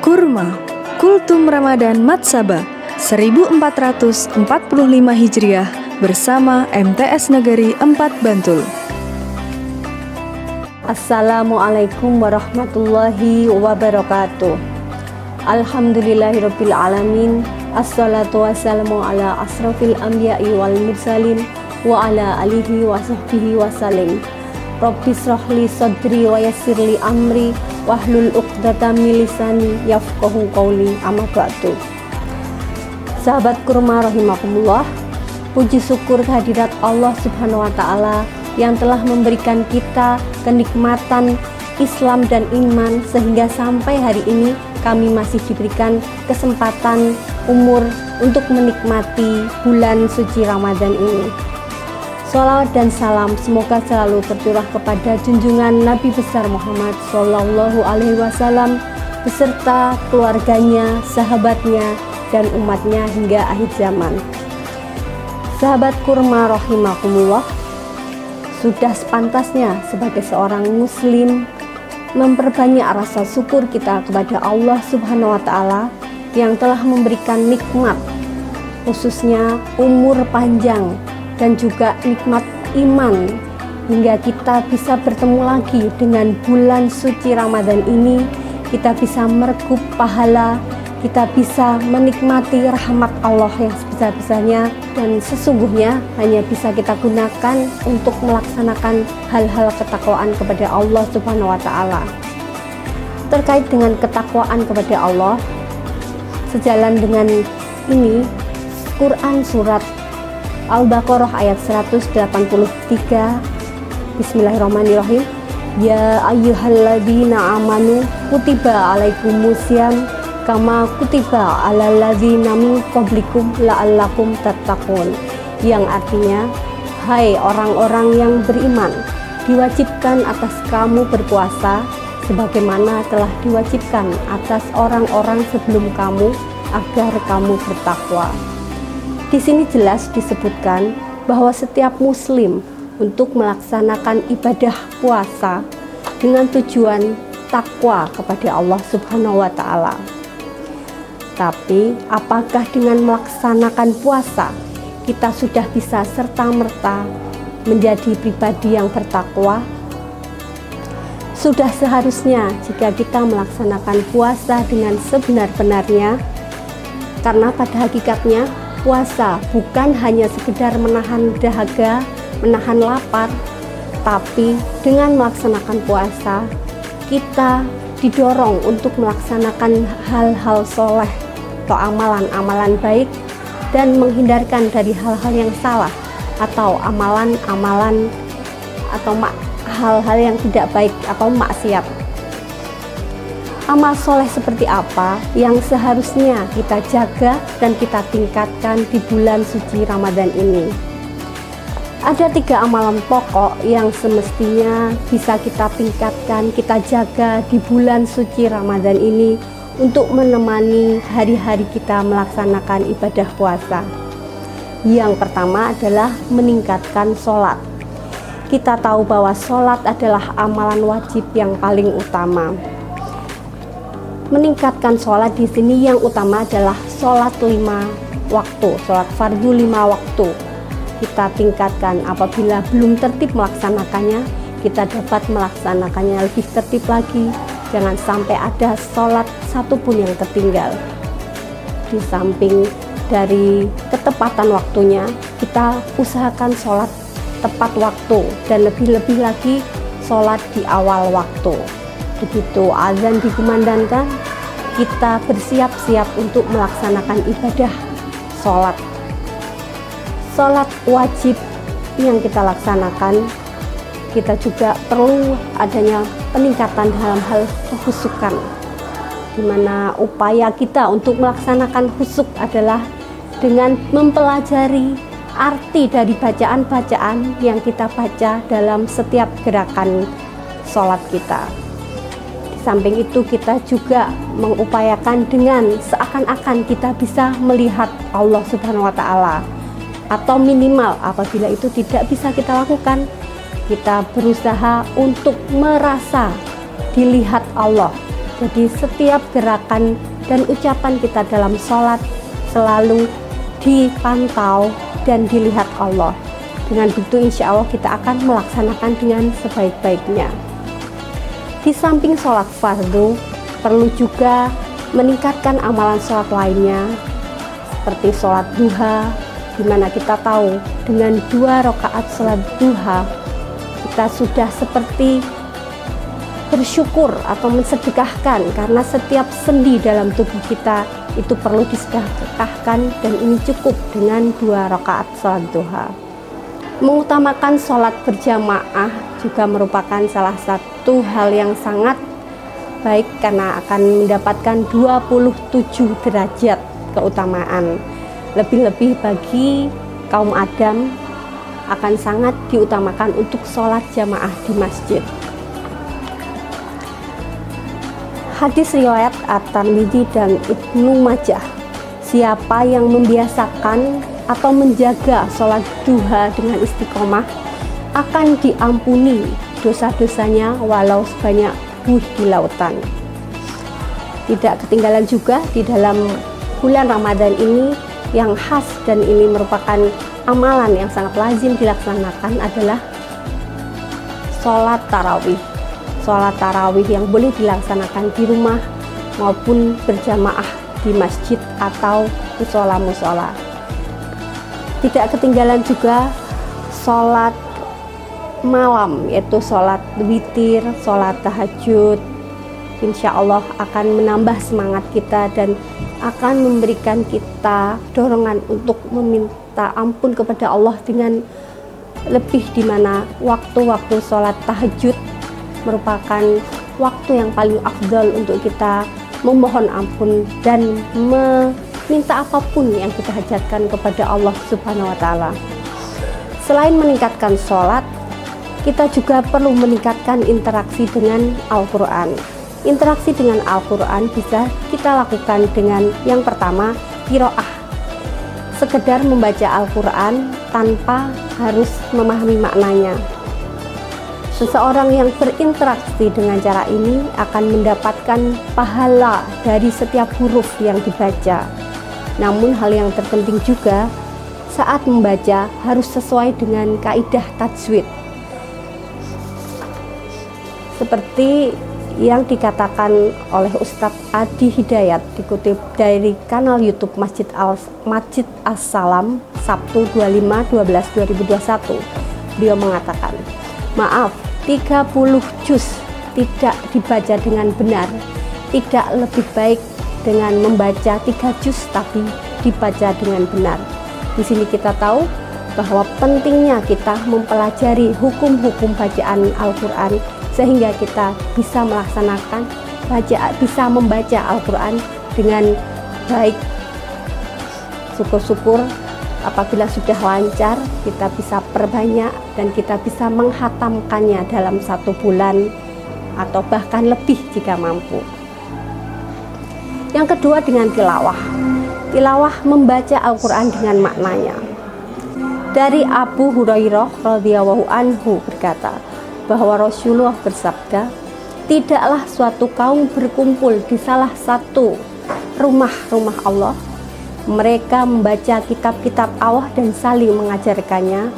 Kurma, Kultum Ramadan Matsaba 1445 Hijriah bersama MTS Negeri 4 Bantul. Assalamualaikum warahmatullahi wabarakatuh. Alhamdulillahirabbil alamin. Assalatu wassalamu ala asrafil anbiya'i wal mursalin wa ala alihi wa sahbihi wasallim. Rabbi shrahli sadri wa yassirli amri wahlul 'uqdatam min lisani yafqahu qawli. Amma ba'du. Sahabat kurma rahimakumullah, puji syukur kehadirat Allah Subhanahu wa taala yang telah memberikan kita kenikmatan Islam dan iman sehingga sampai hari ini kami masih diberikan kesempatan umur untuk menikmati bulan suci Ramadan ini. Shalawat dan salam semoga selalu tercurah kepada junjungan Nabi besar Muhammad Sallallahu Alaihi Wasallam beserta keluarganya, sahabatnya, dan umatnya hingga akhir zaman. Sahabat kurma rahimakumullah, sudah sepantasnya sebagai seorang muslim memperbanyak rasa syukur kita kepada Allah Subhanahu wa taala yang telah memberikan nikmat, khususnya umur panjang dan juga nikmat iman, hingga kita bisa bertemu lagi dengan bulan suci Ramadan ini. Kita bisa meregup pahala, kita bisa menikmati rahmat Allah yang sebesar-besarnya, dan sesungguhnya hanya bisa kita gunakan untuk melaksanakan hal-hal ketakwaan kepada Allah Subhanahu wa taala. Terkait dengan ketakwaan kepada Allah, sejalan dengan ini Quran surat Al-Baqarah ayat 183. Bismillahirrahmanirrahim. Ya ayyuhalladzina amanu kutiba alaikumusiyam kama kutiba alal ladzina min qablikum la'allakum tattaqun, yang artinya, hai orang-orang yang beriman, diwajibkan atas kamu berpuasa sebagaimana telah diwajibkan atas orang-orang sebelum kamu agar kamu bertakwa. Di sini jelas disebutkan bahwa setiap muslim untuk melaksanakan ibadah puasa dengan tujuan takwa kepada Allah Subhanahu wa taala. Tapi apakah dengan melaksanakan puasa kita sudah bisa serta-merta menjadi pribadi yang bertakwa? Sudah seharusnya jika kita melaksanakan puasa dengan sebenar-benarnya, karena pada hakikatnya puasa bukan hanya sekedar menahan dahaga, menahan lapar, tapi dengan melaksanakan puasa kita didorong untuk melaksanakan hal-hal soleh atau amalan-amalan baik dan menghindarkan dari hal-hal yang salah atau amalan-amalan atau hal-hal yang tidak baik atau maksiat. Amal soleh seperti apa yang seharusnya kita jaga dan kita tingkatkan di bulan suci Ramadan ini? Ada 3 amalan pokok yang semestinya bisa kita tingkatkan, kita jaga di bulan suci Ramadan ini untuk menemani hari-hari kita melaksanakan ibadah puasa. Yang pertama adalah meningkatkan sholat. Kita tahu bahwa sholat adalah amalan wajib yang paling utama. Meningkatkan sholat di sini yang utama adalah sholat 5 waktu, sholat fardu 5 waktu. Kita tingkatkan, apabila belum tertib melaksanakannya, kita dapat melaksanakannya lebih tertib lagi. Jangan sampai ada sholat satupun yang tertinggal. Di samping dari ketepatan waktunya, kita usahakan sholat tepat waktu dan lebih-lebih lagi sholat di awal waktu. Begitu azan dikumandangkan, kita bersiap-siap untuk melaksanakan ibadah sholat. Sholat wajib yang kita laksanakan, kita juga perlu adanya peningkatan dalam hal kekhusyukan, di mana upaya kita untuk melaksanakan khusyuk adalah dengan mempelajari arti dari bacaan-bacaan yang kita baca dalam setiap gerakan sholat kita. Di samping itu kita juga mengupayakan dengan seakan-akan kita bisa melihat Allah Subhanahu wa taala, atau minimal apabila itu tidak bisa kita lakukan, kita berusaha untuk merasa dilihat Allah Jadi setiap gerakan dan ucapan kita dalam sholat selalu dipantau dan dilihat Allah. Dengan begitu insya Allah kita akan melaksanakan dengan sebaik-baiknya. Di samping sholat fardu, perlu juga meningkatkan amalan sholat lainnya seperti sholat duha, di mana kita tahu dengan 2 rakaat sholat duha kita sudah seperti bersyukur atau mensedekahkan, karena setiap sendi dalam tubuh kita itu perlu disedekahkan, dan ini cukup dengan 2 rakaat sholat duha. Mengutamakan sholat berjamaah juga merupakan salah satu hal yang sangat baik, karena akan mendapatkan 27 derajat keutamaan. Lebih-lebih bagi kaum Adam akan sangat diutamakan untuk sholat jamaah di masjid. Hadis riwayat At-Tirmidzi dan Ibnu Majah, siapa yang membiasakan atau menjaga sholat duha dengan istiqomah akan diampuni dosa-dosanya walau sebanyak buih di lautan. Tidak ketinggalan juga di dalam bulan Ramadan ini yang khas, dan ini merupakan amalan yang sangat lazim dilaksanakan, adalah sholat tarawih. Sholat tarawih yang boleh dilaksanakan di rumah maupun berjamaah di masjid atau musola-musola. Tidak ketinggalan juga sholat malam, yaitu sholat witir, sholat tahajud. Insya Allah akan menambah semangat kita dan akan memberikan kita dorongan untuk meminta ampun kepada Allah dengan lebih, di mana waktu-waktu sholat tahajud merupakan waktu yang paling afdal untuk kita memohon ampun dan meminta apapun yang kita hajatkan kepada Allah Subhanahu wa Ta'ala. Selain meningkatkan sholat, kita juga perlu meningkatkan interaksi dengan Al-Quran. Interaksi dengan Al-Quran bisa kita lakukan dengan yang pertama, qiraah. Sekedar membaca Al-Quran tanpa harus memahami maknanya. Seseorang yang berinteraksi dengan cara ini akan mendapatkan pahala dari setiap huruf yang dibaca. Namun hal yang terpenting juga, saat membaca harus sesuai dengan kaidah tajwid. Seperti yang dikatakan oleh Ustadz Adi Hidayat, dikutip dari kanal YouTube Masjid As-Salam, Sabtu 25/12/2021. Beliau mengatakan, maaf, 30 juz tidak dibaca dengan benar, tidak lebih baik dengan membaca 3 juz tapi dibaca dengan benar. Di sini kita tahu bahwa pentingnya kita mempelajari hukum-hukum bacaan Al-Quran, sehingga kita bisa melaksanakan bisa membaca Al-Quran dengan baik. Syukur-syukur apabila sudah lancar, kita bisa perbanyak dan kita bisa menghatamkannya dalam 1 bulan atau bahkan lebih jika mampu. Yang kedua, dengan tilawah. Tilawah membaca Al-Quran dengan maknanya. Dari Abu Hurairah radhiyallahu anhu berkata bahwa Rasulullah bersabda, tidaklah suatu kaum berkumpul di salah satu rumah-rumah Allah, mereka membaca kitab-kitab Allah dan saling mengajarkannya,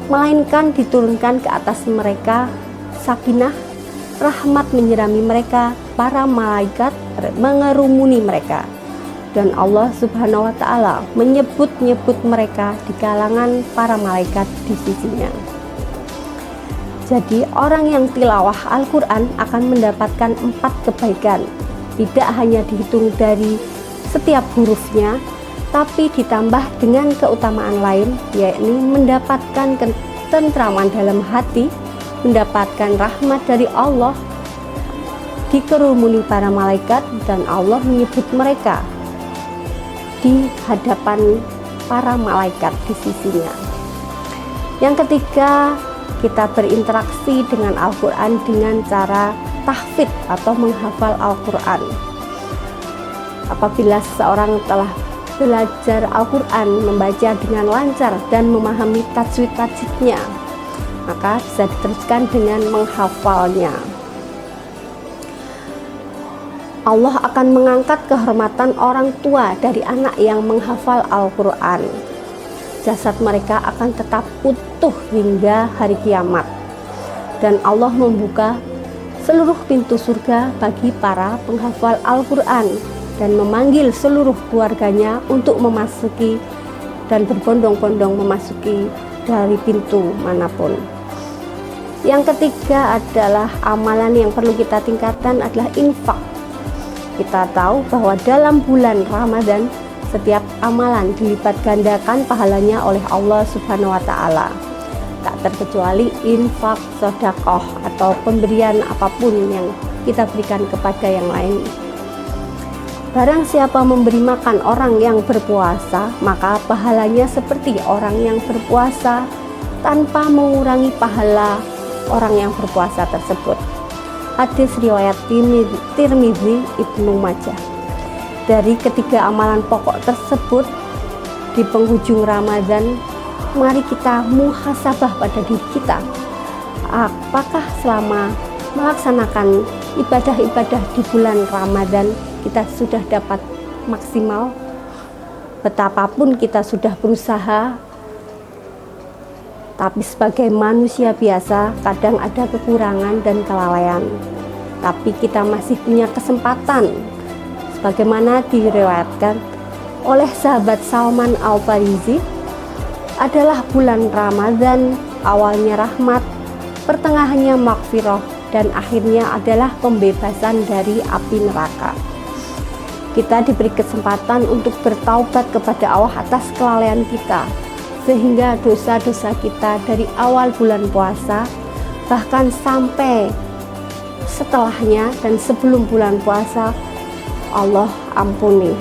melainkan diturunkan ke atas mereka sakinah, rahmat menyirami mereka, para malaikat mengerumuni mereka, dan Allah Subhanahu wa Ta'ala menyebut-nyebut mereka di kalangan para malaikat di sisinya. Jadi orang yang tilawah Al-Quran akan mendapatkan 4 kebaikan. Tidak hanya dihitung dari setiap hurufnya, tapi ditambah dengan keutamaan lain, yakni mendapatkan ketentraman dalam hati, mendapatkan rahmat dari Allah, dikerumuni para malaikat, dan Allah menyebut mereka di hadapan para malaikat di sisinya. Yang ketiga, kita berinteraksi dengan Al-Quran dengan cara tahfidz atau menghafal Al-Quran. Apabila seseorang telah belajar Al-Quran, membaca dengan lancar dan memahami tajwid-tajwidnya, maka bisa diteruskan dengan menghafalnya. Allah akan mengangkat kehormatan orang tua dari anak yang menghafal Al-Quran. Jasad mereka akan tetap utuh hingga hari kiamat. Dan Allah membuka seluruh pintu surga bagi para penghafal Al-Quran dan memanggil seluruh keluarganya untuk memasuki dan berbondong-bondong memasuki dari pintu manapun. Yang ketiga adalah amalan yang perlu kita tingkatkan adalah infak. Kita tahu bahwa dalam bulan Ramadan setiap amalan dilipat gandakan pahalanya oleh Allah Subhanahu wa Ta'ala. Tak terkecuali infak, sedekah atau pemberian apapun yang kita berikan kepada yang lain. Barang siapa memberi makan orang yang berpuasa, maka pahalanya seperti orang yang berpuasa tanpa mengurangi pahala orang yang berpuasa tersebut. Hadis riwayat Tirmidzi, Ibnu Majah. Dari ketiga amalan pokok tersebut di penghujung Ramadan, mari kita muhasabah pada diri kita. Apakah selama melaksanakan ibadah-ibadah di bulan Ramadan kita sudah dapat maksimal? Betapapun kita sudah berusaha, tapi sebagai manusia biasa kadang ada kekurangan dan kelalaian. Tapi kita masih punya kesempatan. Sebagaimana diriwayatkan oleh sahabat Salman Al-Farisi, adalah bulan Ramadan, awalnya rahmat, pertengahannya maghfirah, dan akhirnya adalah pembebasan dari api neraka. Kita diberi kesempatan untuk bertaubat kepada Allah atas kelalaian kita, sehingga dosa-dosa kita dari awal bulan puasa bahkan sampai setelahnya dan sebelum bulan puasa Allah ampuni.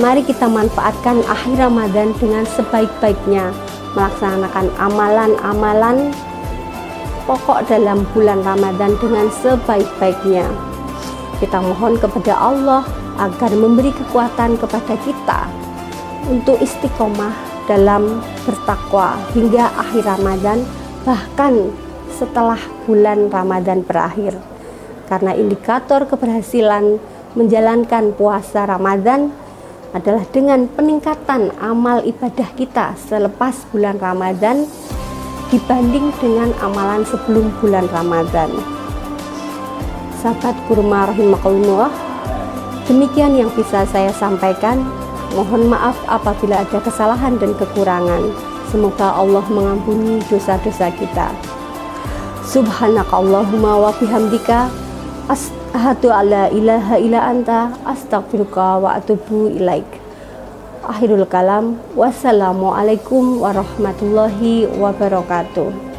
Mari kita manfaatkan akhir Ramadan dengan sebaik-baiknya, melaksanakan amalan-amalan pokok dalam bulan Ramadan dengan sebaik-baiknya. Kita mohon kepada Allah agar memberi kekuatan kepada kita untuk istiqomah dalam bertakwa hingga akhir Ramadan, bahkan setelah bulan Ramadan berakhir. Karena indikator keberhasilan menjalankan puasa Ramadan adalah dengan peningkatan amal ibadah kita selepas bulan Ramadan dibanding dengan amalan sebelum bulan Ramadan. Sahabat kurma rahimakumullah, demikian yang bisa saya sampaikan. Mohon maaf apabila ada kesalahan dan kekurangan. Semoga Allah mengampuni dosa-dosa kita. Subhanakallahumma wa bihamdika, asyhadu alla ilaha illa anta, astaghfiruka wa atubu ilaik. Akhirul kalam, wassalamualaikum warahmatullahi wabarakatuh.